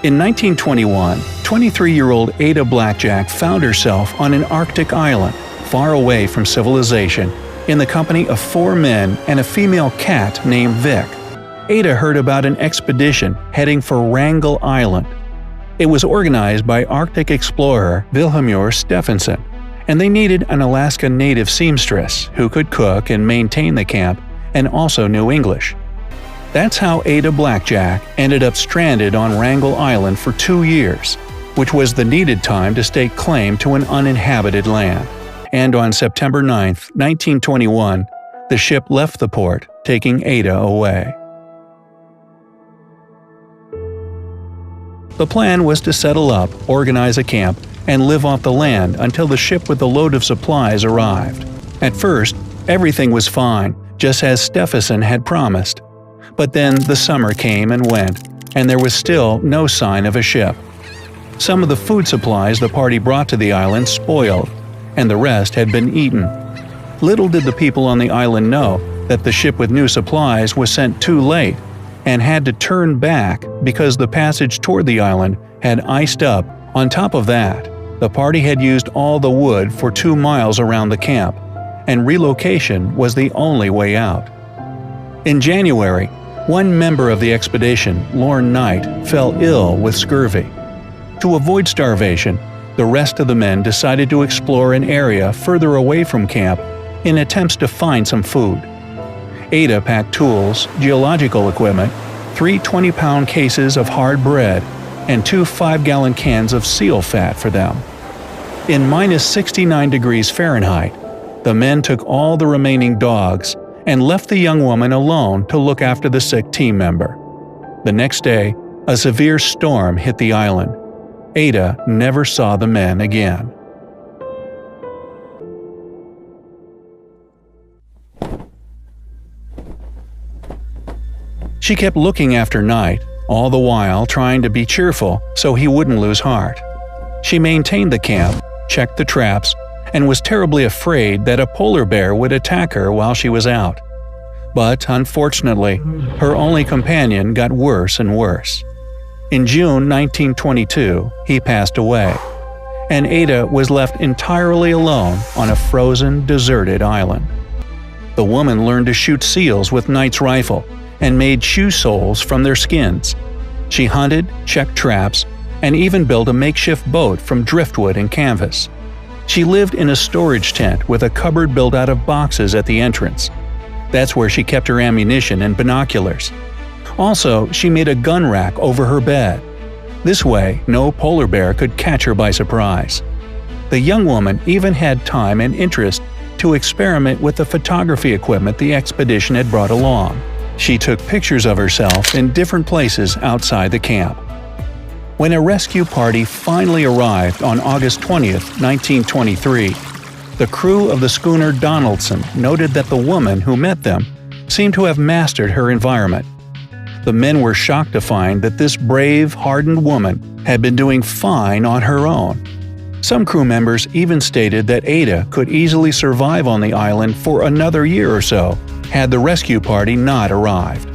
In 1921, 23-year-old Ada Blackjack found herself on an Arctic island, far away from civilization, in the company of 4 men and a female cat named Vic. Ada heard about an expedition heading for Wrangel Island. It was organized by Arctic explorer Vilhjalmur Stephenson, and they needed an Alaska native seamstress who could cook and maintain the camp and also knew English. That's how Ada Blackjack ended up stranded on Wrangel Island for 2 years, which was the needed time to stake claim to an uninhabited land. And on September 9, 1921, the ship left the port, taking Ada away. The plan was to settle up, organize a camp, and live off the land until the ship with the load of supplies arrived. At first, everything was fine, just as Stephenson had promised. But then the summer came and went, and there was still no sign of a ship. Some of the food supplies the party brought to the island spoiled, and the rest had been eaten. Little did the people on the island know that the ship with new supplies was sent too late and had to turn back because the passage toward the island had iced up. On top of that, the party had used all the wood for 2 miles around the camp, and relocation was the only way out. In January, one member of the expedition, Lorne Knight, fell ill with scurvy. To avoid starvation, the rest of the men decided to explore an area further away from camp in attempts to find some food. Ada packed tools, geological equipment, 3 20-pound cases of hard bread, and 2 5-gallon cans of seal fat for them. In minus 69 degrees Fahrenheit, the men took all the remaining dogs and left the young woman alone to look after the sick team member. The next day, a severe storm hit the island. Ada never saw the men again. She kept looking after Knight, all the while trying to be cheerful so he wouldn't lose heart. She maintained the camp, checked the traps, and was terribly afraid that a polar bear would attack her while she was out. But unfortunately, her only companion got worse and worse. In June 1922, he passed away, and Ada was left entirely alone on a frozen, deserted island. The woman learned to shoot seals with Knight's rifle and made shoe soles from their skins. She hunted, checked traps, and even built a makeshift boat from driftwood and canvas. She lived in a storage tent with a cupboard built out of boxes at the entrance. That's where she kept her ammunition and binoculars. Also, she made a gun rack over her bed. This way, no polar bear could catch her by surprise. The young woman even had time and interest to experiment with the photography equipment the expedition had brought along. She took pictures of herself in different places outside the camp. When a rescue party finally arrived on August 20, 1923, the crew of the schooner Donaldson noted that the woman who met them seemed to have mastered her environment. The men were shocked to find that this brave, hardened woman had been doing fine on her own. Some crew members even stated that Ada could easily survive on the island for another year or so had the rescue party not arrived.